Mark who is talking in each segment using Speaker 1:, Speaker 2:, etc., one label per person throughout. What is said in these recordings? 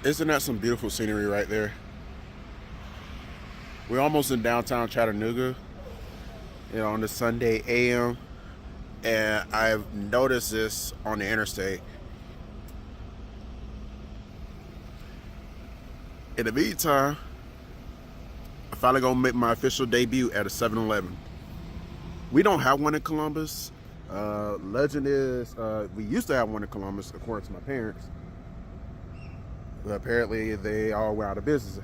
Speaker 1: Isn't that some beautiful scenery right there? We're almost in downtown Chattanooga, on the Sunday AM, and I've noticed this on the interstate. In the meantime, I'm finally gonna make my official debut at a 7-Eleven. We don't have one in Columbus. Legend is we used to have one in Columbus, according to my parents. But apparently, they all went out of business,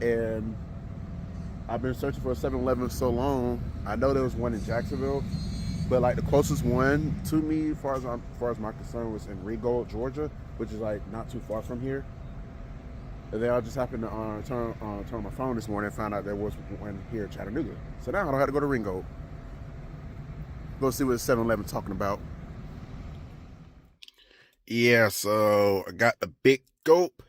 Speaker 1: and I've been searching for a 7-Eleven so long. I know there was one in Jacksonville, but like the closest one to me, as far as my concern, was in Ringgold, Georgia, which is like not too far from here. And then I just happened to turn on my phone this morning and found out there was one here in Chattanooga. So now I don't have to go to Ringgold. Go see what 7-Eleven talking about. Yeah, so I got the big gulp.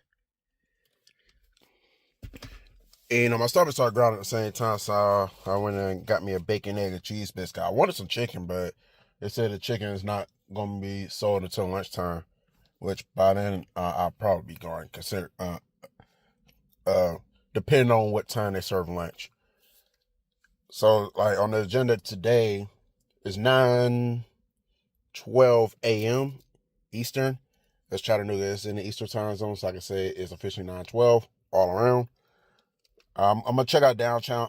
Speaker 1: And my stomach started growling at the same time, so I went and got me a bacon, egg, and cheese biscuit. I wanted some chicken, but they said the chicken is not going to be sold until lunchtime, which by then I'll probably be going, depending on what time they serve lunch. So, like, on the agenda today is 9:12 a.m. Eastern. That's Chattanooga. It's in the Eastern time zone, so I can say it's officially 9:12 all around. I'm gonna check out downtown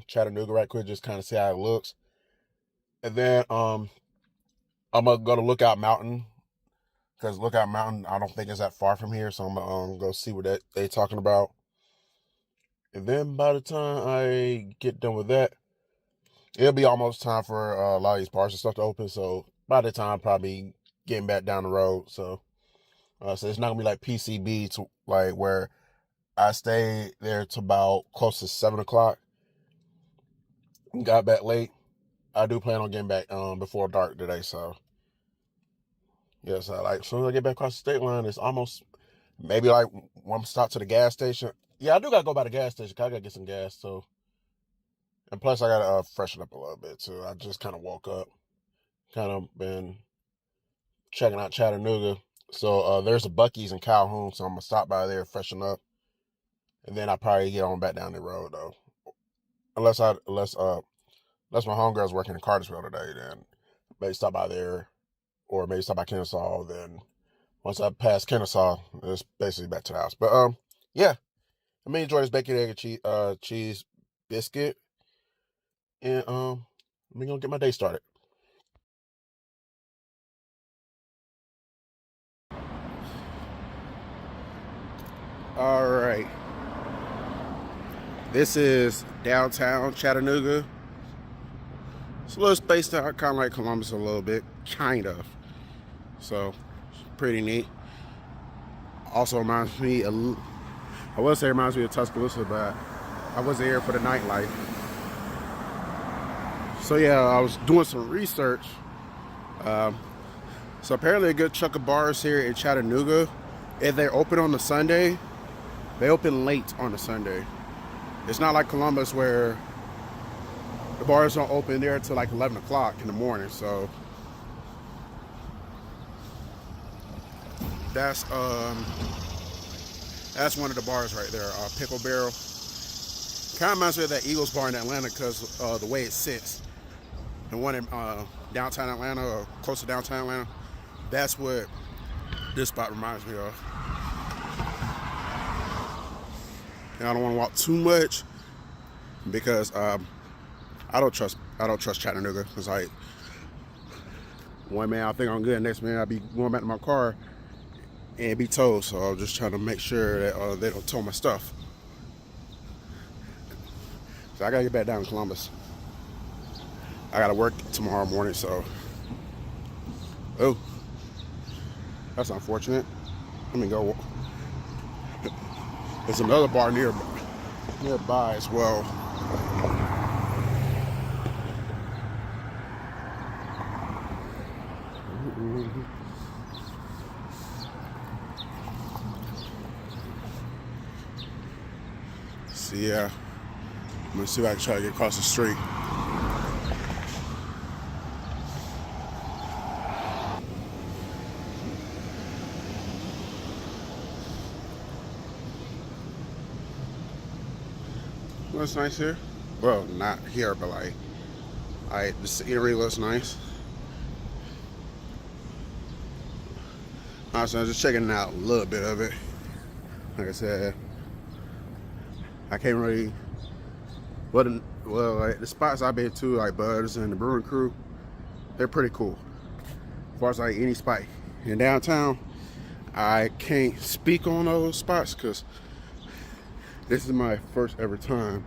Speaker 1: Chattanooga right quick, just kind of see how it looks, and then I'm gonna go to Lookout Mountain, because Lookout Mountain I don't think is that far from here, so I'm gonna go see what they talking about, and then by the time I get done with that, it'll be almost time for a lot of these bars and stuff to open. So by the time, probably getting back down the road, so it's not gonna be like PCB to like where I stayed there to about close to 7 o'clock. Got back late. I do plan on getting back before dark today. So yes, as soon as I get back across the state line, it's almost maybe like one stop to the gas station. Yeah, I do gotta go by the gas station. 'Cause I gotta get some gas too. And plus, I gotta freshen up a little bit too. I just kind of woke up, kind of been checking out Chattanooga. So there's a Buc-ee's in Calhoun, so I'm gonna stop by there, freshen up. And then I probably get on back down the road though, unless my homegirl's working in Cartersville today. Then maybe stop by there, or maybe stop by Kennesaw. Then once I pass Kennesaw, it's basically back to the house. But yeah, I may enjoy this bacon, egg, and cheese biscuit, and I'm gonna get my day started. All right. This is downtown Chattanooga. It's a little spaced out, kind of like Columbus a little bit, kind of. So, pretty neat. Also reminds me, I will say it reminds me of Tuscaloosa, but I wasn't here for the nightlife. So yeah, I was doing some research. So apparently a good chunk of bars here in Chattanooga, if they're open on the Sunday, they open late on the Sunday. It's not like Columbus where the bars don't open there until like 11 o'clock in the morning. So that's one of the bars right there, Pickle Barrel. Kind of reminds me of that Eagles bar in Atlanta because the way it sits. The one in downtown Atlanta, or close to downtown Atlanta, that's what this spot reminds me of. And I don't want to walk too much because I don't trust Chattanooga. It's like one man I think I'm good, next man I'll be going back to my car and be towed. So I'm just trying to make sure that they don't tow my stuff. So I gotta get back down to Columbus. I gotta work tomorrow morning, so oh, that's unfortunate. Let me go. There's another bar nearby as well. So yeah, I'm gonna see if I can try to get across the street. Looks nice here. Well, not here, but like the scenery looks nice. Alright, so I'm just checking out a little bit of it. Like I said, I can't really. Well, like the spots I've been to, like Buzz and the Brewing Crew, they're pretty cool. As far as like any spot in downtown, I can't speak on those spots because this is my first ever time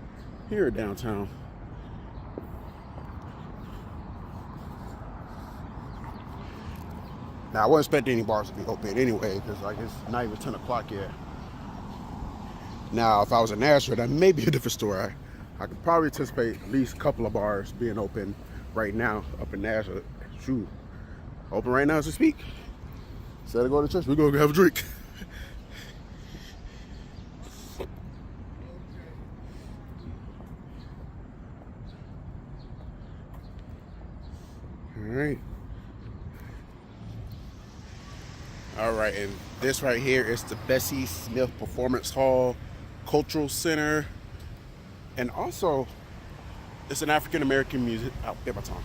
Speaker 1: here in downtown. Now, I wasn't expecting any bars to be open anyway because like it's not even 10 o'clock yet. Now, if I was in Nashville, that may be a different story. I could probably anticipate at least a couple of bars being open right now up in Nashville. Shoot, open right now as we speak. Instead of going to church, we're going to have a drink. All right, and this right here is the Bessie Smith Performance Hall Cultural Center. And also, it's an African American museum. I'll get my tongue.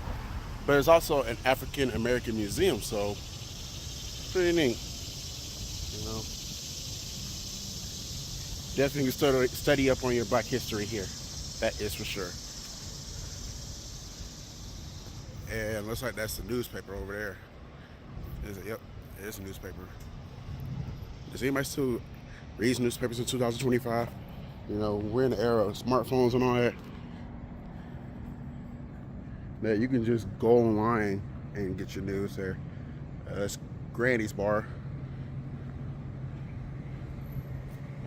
Speaker 1: But it's also an African American museum, so pretty neat. You know, definitely study up on your Black history here. That is for sure. And looks like that's the newspaper over there. Is it? Yep, it's a newspaper. Does anybody still read newspapers in 2025? You know, we're in the era of smartphones and all that. That you can just go online and get your news there. That's Granny's Bar.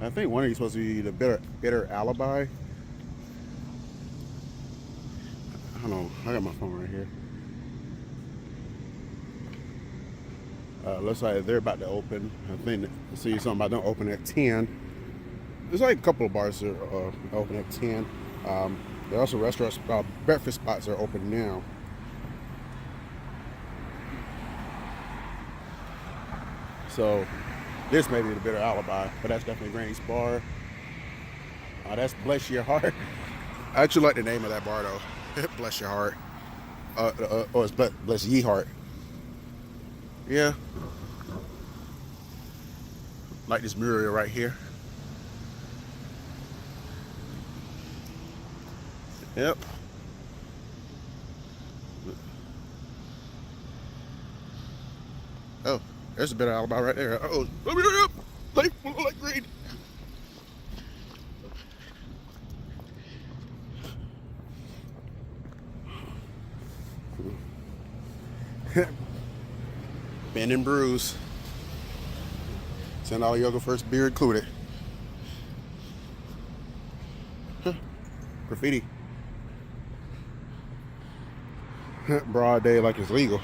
Speaker 1: I think one of these supposed to be the bitter alibi. Hold on, I got my phone right here. Looks like they're about to open. I think I see something about them open at 10. There's like a couple of bars that are open at 10. There are also restaurants, breakfast spots that are open now. So this may be the bitter alibi, but that's definitely Granny's Bar. That's Bless Your Heart. I actually like the name of that bar though. Bless Your Heart. Or it's Bless Ye Heart. Yeah. Like this mural right here. Yep. Oh, there's a bitter alibi right there. Oh, life will look like green. Bend and bruise. $10 yoga first beer included. Graffiti. Broad day like it's legal.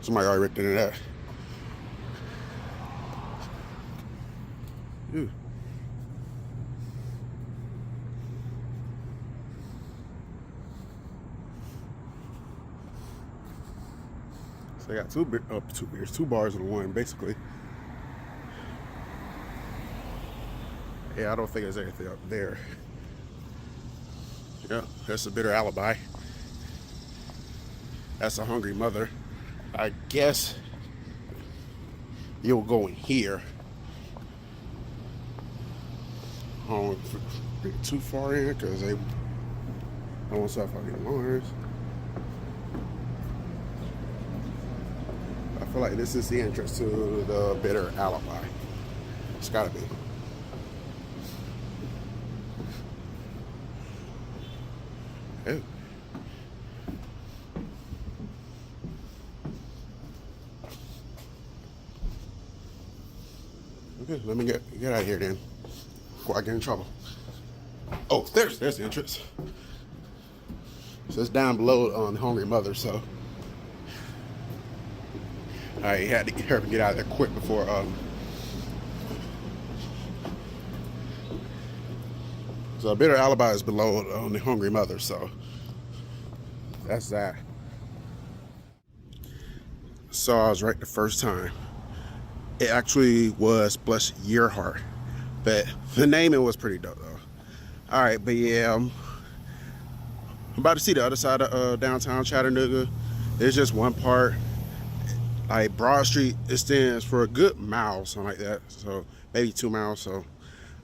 Speaker 1: Somebody already ripped into that. Ew. So they got two bars in one, basically. Yeah, I don't think there's anything up there. Yeah, that's a bitter alibi. That's a hungry mother. I guess you'll go in here. I don't want to get too far in because I don't want to start fucking alarms. I feel like this is the entrance to the bitter alibi. It's gotta be. Ew. Okay, let me get out of here then, before I get in trouble. Oh, there's the entrance. So it's down below on Hungry Mother, so I had to get out of there quick before so bitter alibi is below on the Hungry Mother, so that's that. So I was right the first time. It actually was Bless Your Heart, but the naming was pretty dope though. All right, but yeah, I'm about to see the other side of downtown Chattanooga. It's just one part. Like Broad Street extends for a good mile, something like that. So maybe 2 miles. So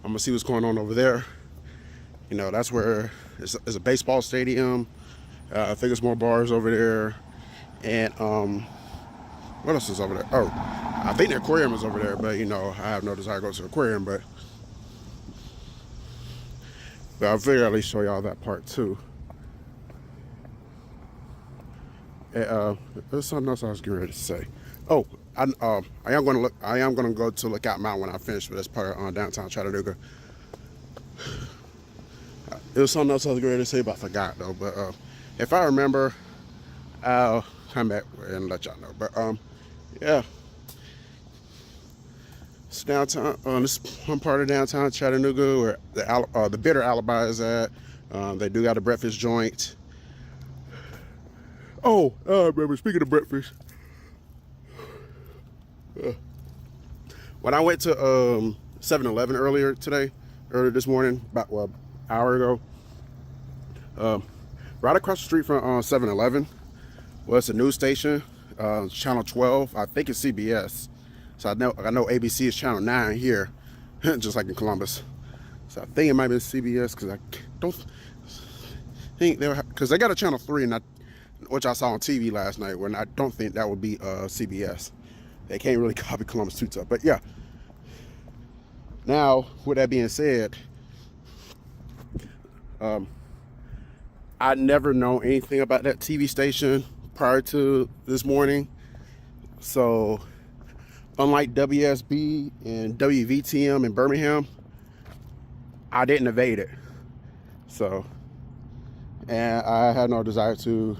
Speaker 1: I'm gonna see what's going on over there. You know, that's where it's a baseball stadium. I think there's more bars over there. And what else is over there? Oh, I think the aquarium is over there, but you know, I have no desire to go to the aquarium, but I'll figure at least show y'all that part too. And, there's something else I was getting ready to say. Oh, I am gonna go to Lookout Mountain when I finish with this part on downtown Chattanooga. It was something else I was ready to say, but I forgot though. But if I remember, I'll come back and let y'all know. But yeah, it's downtown. This one part of downtown Chattanooga where the Bitter Alibi is at. They do got a breakfast joint. Oh, I remember. Speaking of breakfast, when I went to 7-Eleven earlier this morning, about an hour ago. Right across the street from 7-Eleven was a news station, channel 12. I think it's CBS. So I know ABC is channel 9 here, just like in Columbus. So I think it might be CBS because I don't think because they got a channel 3, and which I saw on TV last night. When I don't think that would be CBS. They can't really copy Columbus too tough. But yeah. Now, with that being said, I'd never known anything about that TV station prior to this morning. So, unlike WSB and WVTM in Birmingham, I didn't evade it. So, and I had no desire to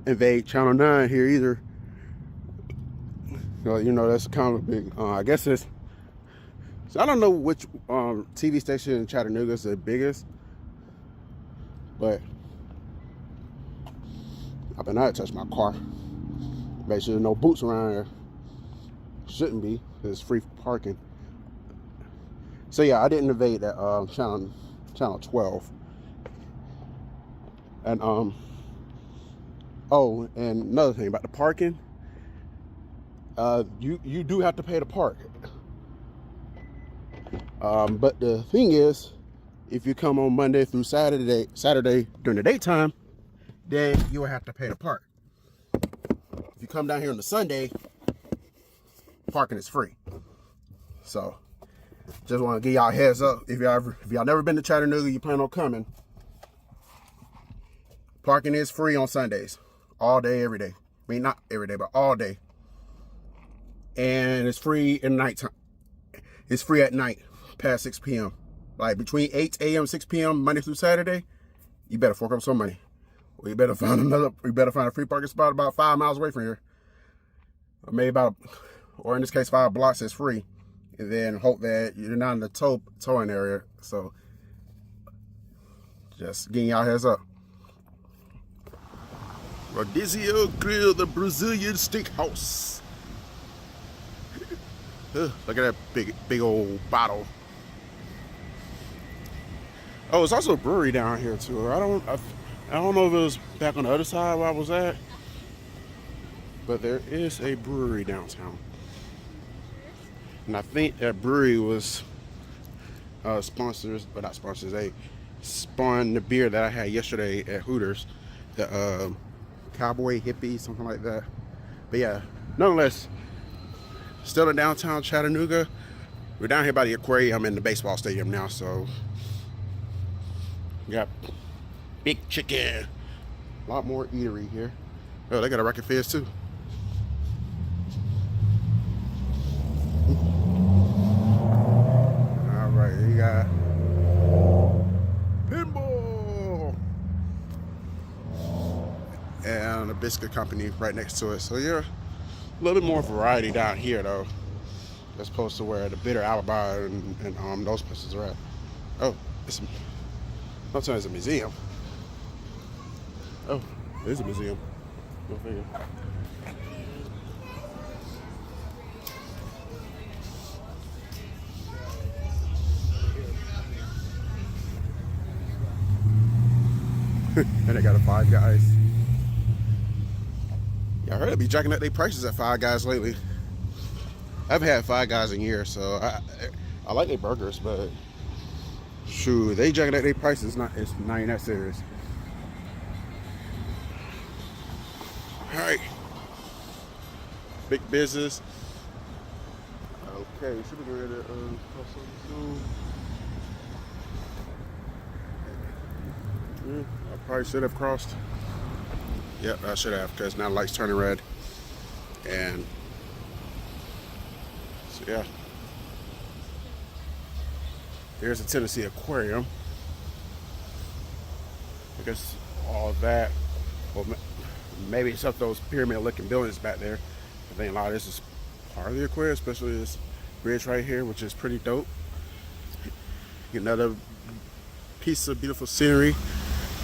Speaker 1: invade Channel 9 here either. You know, that's kind of a big, I guess it's, so I don't know which TV station in Chattanooga is the biggest, but I've been out to touch my car. Make sure there's no boots around here. Shouldn't be, it's free parking. So yeah, I didn't evade that channel 12. And oh, and another thing about the parking, you do have to pay to park. But the thing is, if you come on Monday through Saturday during the daytime, then you will have to pay to park. If you come down here on the Sunday, parking is free. So just want to give y'all a heads up. If y'all never been to Chattanooga, you plan on coming, parking is free on Sundays, all day, every day. I mean, not every day, but all day. And it's free at nighttime. It's free at night, past 6 p.m. Like between 8 a.m. and 6 p.m. Monday through Saturday, you better fork up some money. Or you better find a free parking spot about 5 miles away from here. Or maybe or in this case, 5 blocks is free. And then hope that you're not in the towing area. So just getting y'all heads up. Rodizio Grill, the Brazilian steakhouse. Look at that big old bottle. Oh, it's also a brewery down here too. I don't know if it was back on the other side where I was at, but there is a brewery downtown, and I think that brewery was sponsors, but not sponsors. They spawned the beer that I had yesterday at Hooters, the Cowboy Hippie, something like that. But yeah, nonetheless. Still in downtown Chattanooga. We're down here by the aquarium and the baseball stadium now, so we got big chicken. A lot more eatery here. Oh, they got a Rocket Fizz too. All right, you got pinball and a biscuit company right next to it. So yeah. A little bit more variety down here though, as opposed to where the Bitter Alibi and those places are at. Oh, it's a museum. Oh, it is a museum. Go figure. And they got a Five Guys. Yeah, I heard they be jacking up their prices at Five Guys lately. I haven't had Five Guys in years, so I like their burgers, but shoot, they jacking up their prices. It's not even that serious. All right, big business. Okay, should be ready to cross over soon. I probably should have crossed. Yep, I should have, because now the light's turning red. And so yeah, there's a Tennessee Aquarium. I guess all of that, well, maybe it's up those pyramid-looking buildings back there. I think a lot of this is part of the aquarium, especially this bridge right here, which is pretty dope. Another piece of beautiful scenery.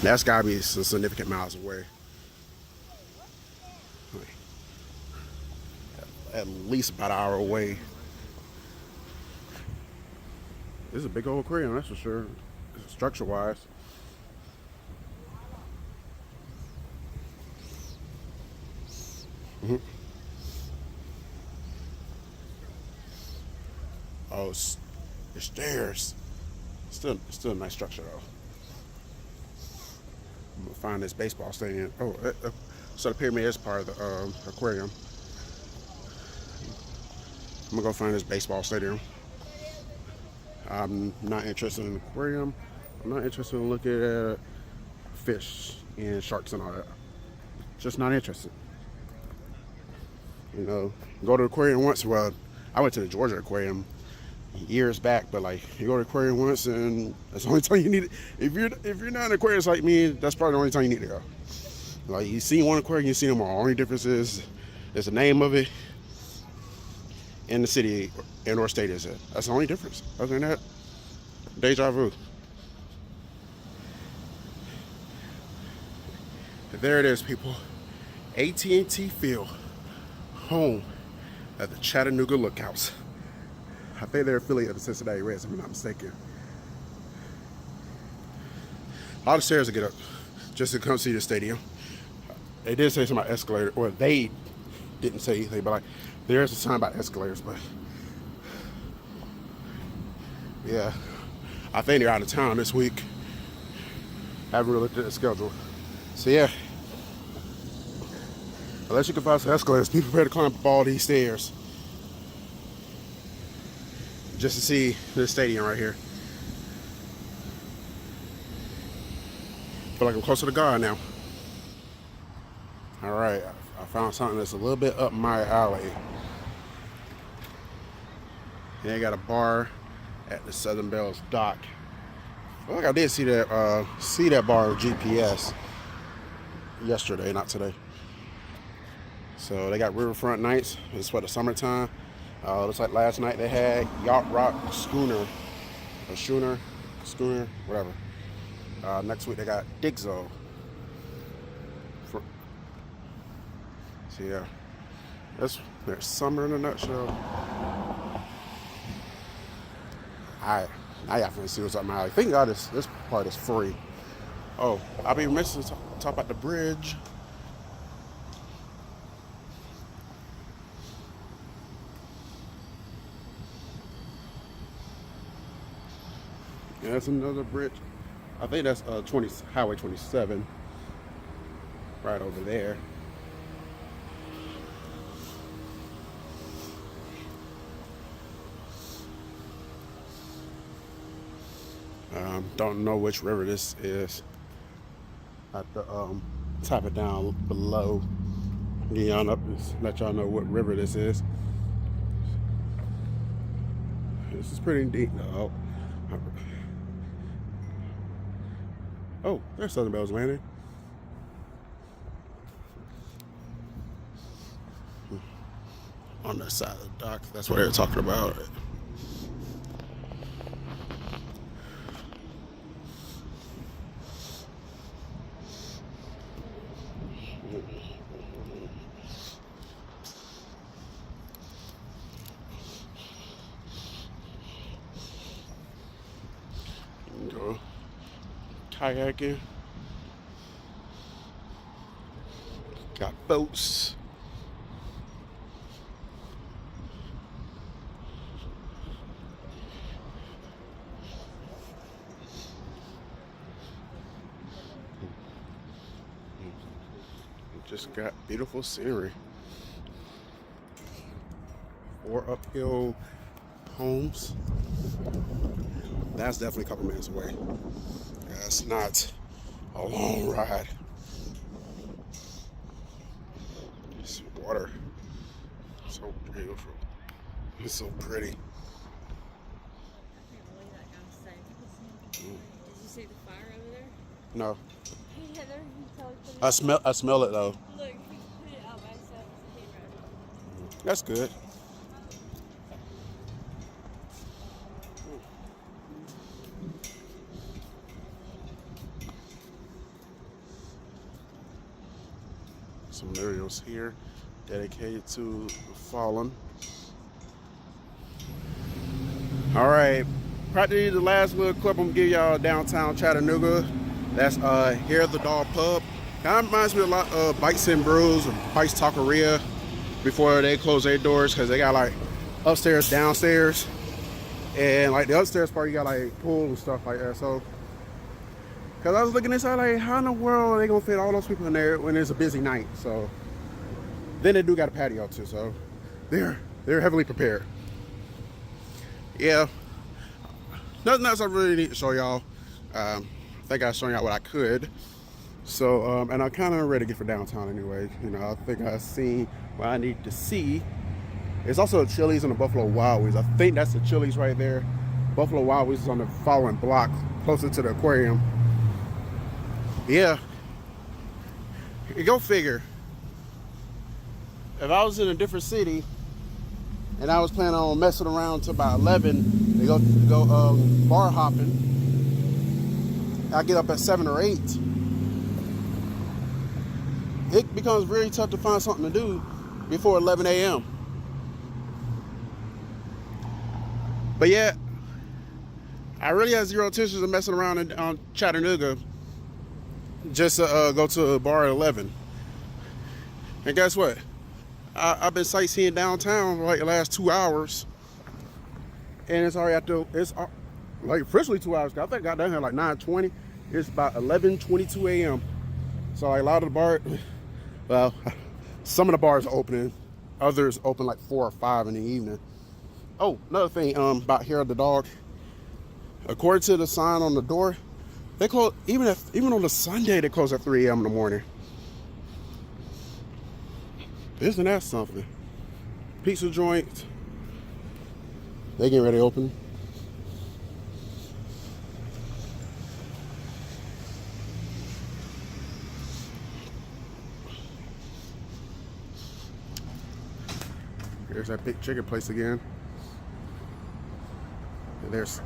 Speaker 1: That's gotta be some significant miles away. At least about an hour away. This is a big old aquarium, that's for sure, structure-wise. Oh, the stairs. Still a nice structure though. I'm gonna find this baseball stadium. Oh, so the pyramid is part of the aquarium. I'm gonna go find this baseball stadium. I'm not interested in the aquarium. I'm not interested in looking at fish and sharks and all that. Just not interested. You know, go to the aquarium once. Well, I went to the Georgia aquarium years back, but like you go to the aquarium once and that's the only time you need it. If you're not an Aquarius like me, that's probably the only time you need to go. Like you see one aquarium, you see them all. Only difference is the name of it and the city and or state is it. That's the only difference. Other than that, deja vu. There it is, people. AT&T Field, home of the Chattanooga Lookouts. I think they're affiliate of the Cincinnati Reds, if I'm not mistaken. A lot of stairs to get up just to come see the stadium. They did say something about escalator, or they didn't say anything, but like there's a sign about escalators, but yeah, I think they're out of town this week. Haven't really looked at the schedule. So yeah, unless you can find some escalators, be prepared to climb up all these stairs just to see this stadium right here. Feel like I'm closer to God now. All right, I found something that's a little bit up my alley. And they got a bar at the Southern Bells dock. I feel like I did see that bar on GPS yesterday, not today. So they got riverfront nights. It's for the summertime. Looks like last night they had Yacht Rock Schooner, whatever. Next week they got Digzo. So yeah, there's summer in a nutshell. Now y'all finna see what's up my alley. Thank God this part is free. Oh, I'll be missing talk about the bridge. Yeah, that's another bridge. I think that's Highway 27, right over there. Don't know which river this is. I have to type it down below. Get y'all up and let y'all know what river this is. This is pretty deep though. Oh, there's Southern Bells Landing. On the side of the dock, that's what they're talking about. Go kayaking. boats. Just got beautiful scenery. 4 uphill homes. That's definitely a couple minutes away. That's not a long ride. This water, so beautiful. It's so pretty.
Speaker 2: Did you see the fire over there?
Speaker 1: No.
Speaker 2: Hey Heather,
Speaker 1: I smell it though.
Speaker 2: Look, he put it out by himself as a camera.
Speaker 1: That's good. Some murals here dedicated to the fallen. All right, practically the last little clip I'm gonna give y'all downtown Chattanooga. That's here at the Dog Pub. Kind of reminds me a lot of Bites and Brews or Bites Taqueria before they close their doors, because they got like upstairs, downstairs, and like the upstairs part you got like pool and stuff like that. So because I was looking inside like, how in the world are they gonna fit all those people in there when it's a busy night? So then they do got a patio too, so they're heavily prepared. Yeah, nothing else I really need to show y'all. I think I've shown y'all what I could. So and I'm kind of ready to get for downtown anyway. You know, I think I've seen what I need to see. There's also a Chili's and a Buffalo Wild Wings. I think that's the Chili's right there. Buffalo Wild Wings is on the following block, closer to the aquarium. Yeah, go figure. If I was in a different city and I was planning on messing around till about 11 to go bar hopping, I get up at 7 or 8. It becomes very tough to find something to do before 11 a.m. But yeah, I really have zero intentions of messing around on Chattanooga just to go to a bar at 11. And guess what? I've been sightseeing downtown for like the last 2 hours, and it's already it's like officially 2 hours. I think I got down here like 9:20. It's about 11:22 a.m. So like a lot of the bars, well, some of the bars are opening, others open like 4 or 5 in the evening. Oh, another thing about Hair of the Dog. According to the sign on the door, they close even on the Sunday. They close at 3 a.m. in the morning. Isn't that something? Pizza joint. They getting ready to open. There's that big chicken place again. And there's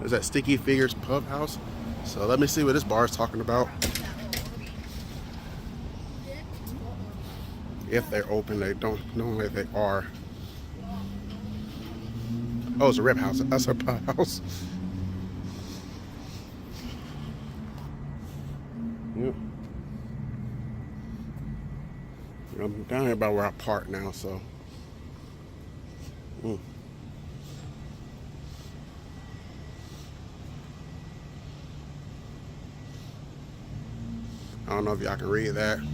Speaker 1: that Sticky Fingers Pub House. So let me see what this bar is talking about. If they're open, they don't know if they are. Oh, it's a rib house. That's a pub house. Yep. I'm down here about where I park now, so. I don't know if y'all can read that. You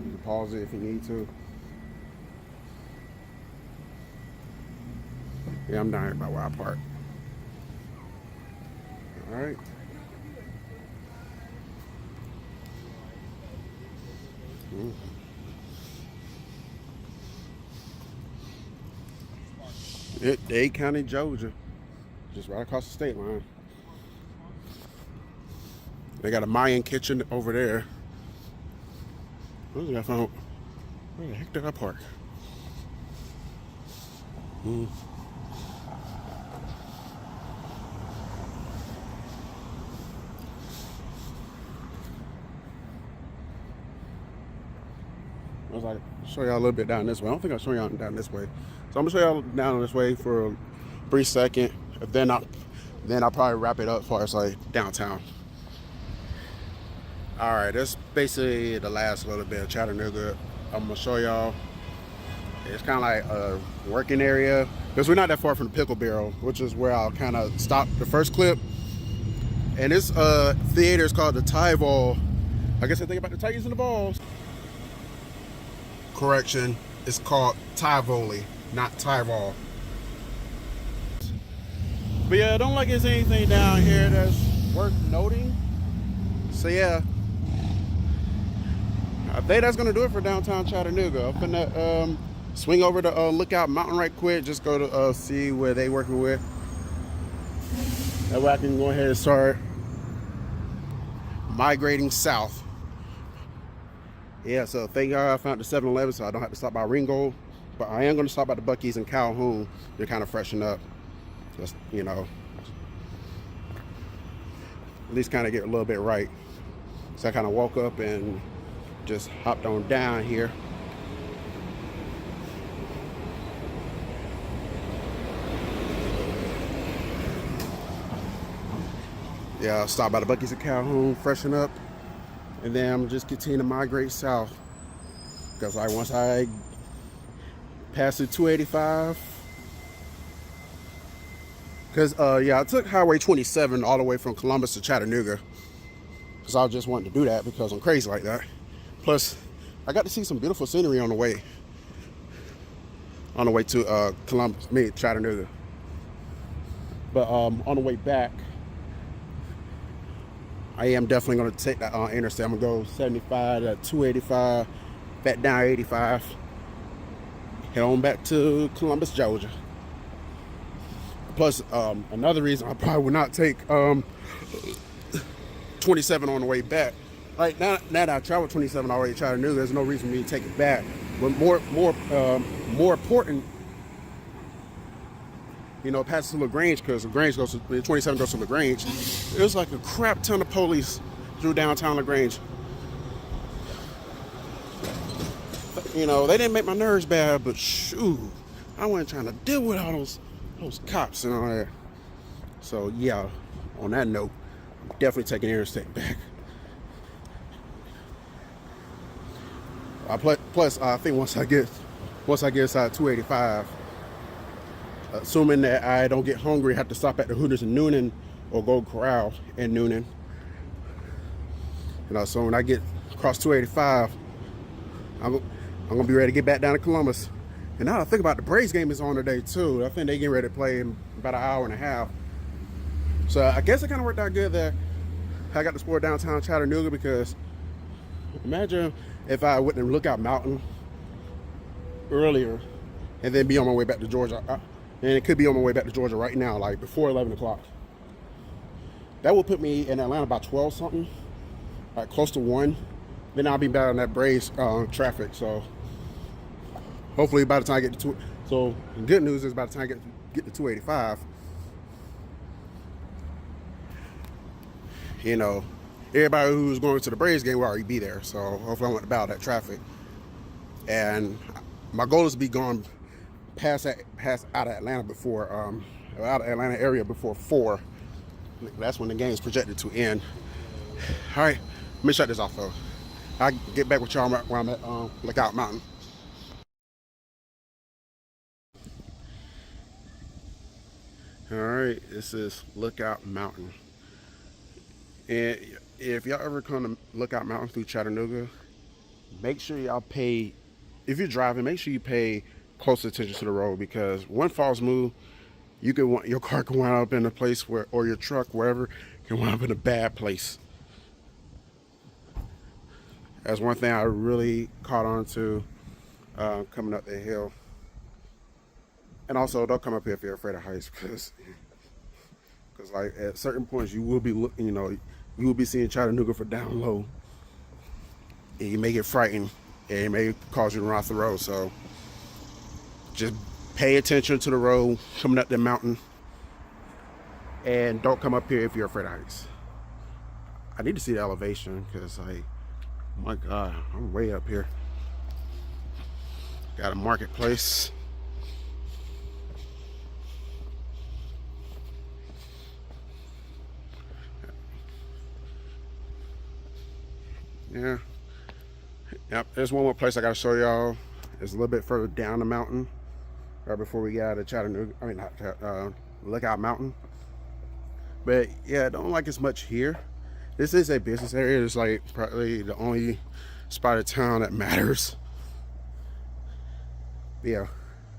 Speaker 1: can pause it if you need to. Yeah, I'm down here about where I park. All right. Dade County, Georgia, just right across the state line. They got a Mayan kitchen over there. Where the heck did I park? I was like, show y'all a little bit down this way. I don't think I'll show y'all down this way. So I'm gonna show y'all down this way for a brief second. Then I'll probably wrap it up as far as like downtown. All right, that's basically the last little bit of Chattanooga. I'm gonna show y'all. It's kind of like a working area because we're not that far from the Pickle Barrel, which is where I'll kind of stop the first clip. And this theater is called the A-Fizzle. I guess I think about the Tigers and the Balls. Correction, it's called Tivoli, not Tivol. But yeah, I don't like there's anything down here that's worth noting. So yeah, I think that's gonna do it for downtown Chattanooga. I'm gonna swing over to Lookout Mountain right quick. Just go to see where they working with. That way I can go ahead and start migrating south. Yeah, so thank God I found the 7-Eleven so I don't have to stop by Ringo. But I am going to stop by the Buc-ee's in Calhoun to kind of freshen up. Just, you know, at least kind of get a little bit right. So I kind of woke up and just hopped on down here. Yeah, I'll stop by the Buc-ee's in Calhoun, freshen up. And then I'm just continue to migrate south. Because like once I pass the 285, because yeah, I took Highway 27 all the way from Columbus to Chattanooga. Because I just wanted to do that because I'm crazy like that. Plus, I got to see some beautiful scenery on the way. On the way to Chattanooga. But on the way back, I am definitely going to take that interstate. I'm going to go 75 to 285, back down 85, head on back to Columbus, Georgia. Plus, another reason I probably would not take 27 on the way back. Like now that I traveled 27 already to Chattanooga, there's no reason for me to take it back. But more important, you know, passes to LaGrange, because LaGrange goes to 27 goes to LaGrange. It was like a crap ton of police through downtown LaGrange. You know, they didn't make my nerves bad, but shoot, I wasn't trying to deal with all those cops and all that. So yeah, on that note, I'm definitely taking interstate back. Plus, I think once I get inside 285. Assuming that I don't get hungry, I have to stop at the Hooters in Noonan or Gold Corral in Noonan. You know, so when I get across 285, I'm gonna be ready to get back down to Columbus. And now I think about the Braves game is on today too. I think they getting ready to play in about an hour and a half. So I guess it kind of worked out good that I got to explore downtown Chattanooga, because imagine if I went to Lookout Mountain earlier and then be on my way back to Georgia. And it could be on my way back to Georgia right now, like before 11 o'clock. That would put me in Atlanta about 12 something, like close to 1. Then I'll be back on that Braves traffic. So hopefully by the time I get to so the good news is by the time I get to 285, you know, everybody who's going to the Braves game will already be there. So hopefully I won't battle that traffic. And my goal is to be gone pass out of Atlanta before out of Atlanta area before 4. That's when the game is projected to end. All right, let me shut this off though. I'll get back with y'all when I'm at Lookout Mountain. All right, this is Lookout Mountain. And if y'all ever come to Lookout Mountain through Chattanooga, make sure y'all pay, if you're driving, make sure you pay close attention to the road, because one false move, your car can wind up in a place where, or your truck, wherever, can wind up in a bad place. That's one thing I really caught on to coming up the hill. And also, don't come up here if you're afraid of heights, because like at certain points you will be looking, you know, you will be seeing Chattanooga for down low, and you may get frightened, and it may cause you to run off the road. So just pay attention to the road coming up the mountain, and don't come up here if you're afraid of heights. I need to see the elevation, because like, oh my God, I'm way up here. Got a marketplace. Yeah. Yep. There's one more place I gotta show y'all. It's a little bit further down the mountain, right before we get out of Chattanooga. I mean, not Lookout Mountain. But yeah, I don't like as much here. This is a business area. It's like probably the only spot of town that matters. But yeah,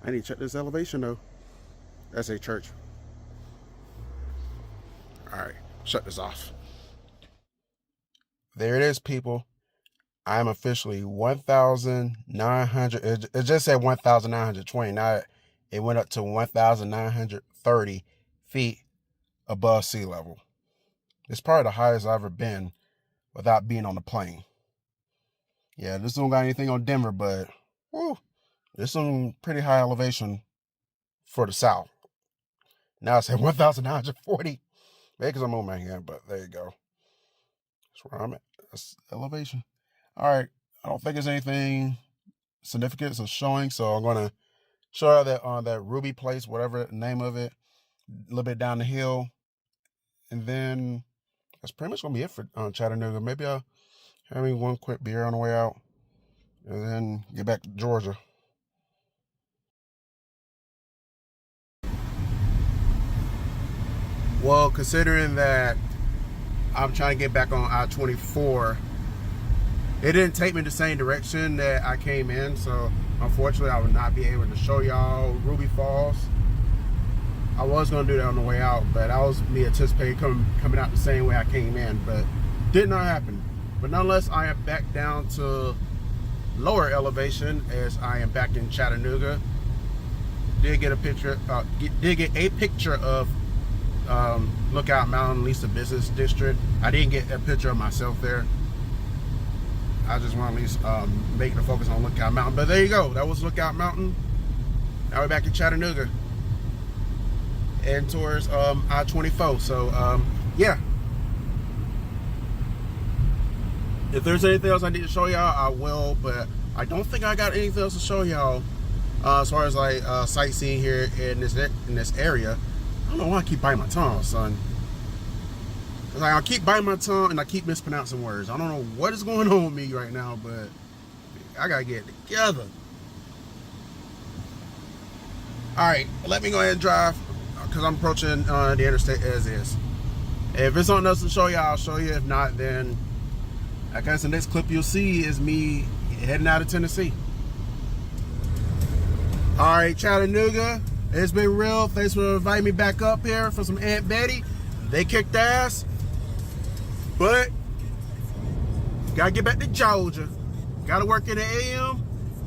Speaker 1: I need to check this elevation though. That's a church. All right, shut this off. There it is, people. I'm officially 1,900. It just said 1,920. Now it went up to 1,930 feet above sea level. It's probably the highest I've ever been without being on the plane. Yeah, this don't got anything on Denver, but whew, this is some pretty high elevation for the south. Now it's at 1,940. Maybe because I'm on my hand, but there you go. That's where I'm at. That's elevation. All right. I don't think there's anything significant of showing, so I'm going to show you that on that Ruby Place, whatever the name of it, a little bit down the hill. And then that's pretty much going to be it for Chattanooga. Maybe I'll have me one quick beer on the way out and then get back to Georgia. Well, considering that I'm trying to get back on I-24, it didn't take me the same direction that I came in, so unfortunately I would not be able to show y'all Ruby Falls. I was going to do that on the way out, but I was anticipating coming out the same way I came in, but did not happen. But nonetheless, I am back down to lower elevation as I am back in Chattanooga. Did get a picture of Lookout Mountain, at least the business district. I didn't get a picture of myself there. I just want to at least make the focus on Lookout Mountain. But there you go. That was Lookout Mountain. Now we're back in Chattanooga and towards I-24. So yeah. If there's anything else I need to show y'all, I will. But I don't think I got anything else to show y'all as far as like sightseeing here in this area. I don't know why I keep biting my tongue, son. Like, I keep biting my tongue and I keep mispronouncing words. I don't know what is going on with me right now, but I gotta get it together. All right, let me go ahead and drive because I'm approaching the interstate as is. If there's something else to show you, I'll show you. If not, then I guess the next clip you'll see is me heading out of Tennessee. All right, Chattanooga, it's been real. Thanks for inviting me back up here for some Aunt Betty. They kicked ass. But gotta get back to Georgia. Gotta work in the AM.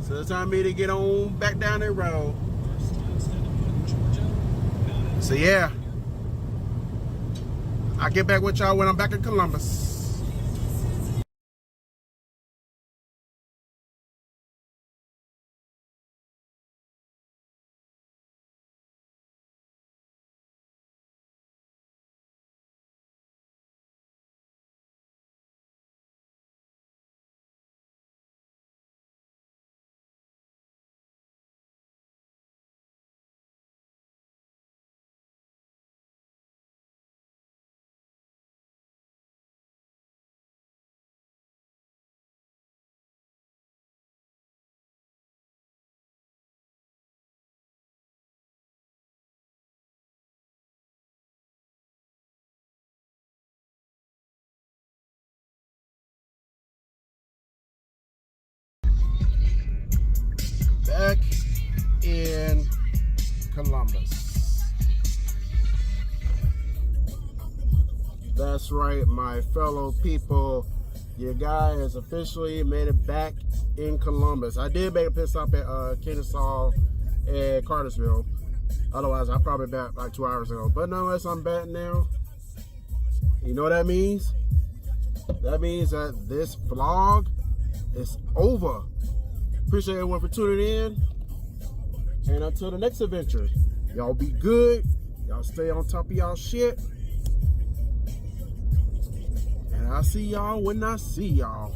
Speaker 1: So it's time for me to get on back down that road. So yeah, I'll get back with y'all when I'm back in Columbus. Back in Columbus. That's right, my fellow people. Your guy has officially made it back in Columbus. I did make a pit stop at Kennesaw and Cartersville. Otherwise, I probably back like 2 hours ago. But nonetheless, I'm back now. You know what that means? That means that this vlog is over. Appreciate everyone for tuning in. And until the next adventure, y'all be good. Y'all stay on top of y'all shit. And I'll see y'all when I see y'all.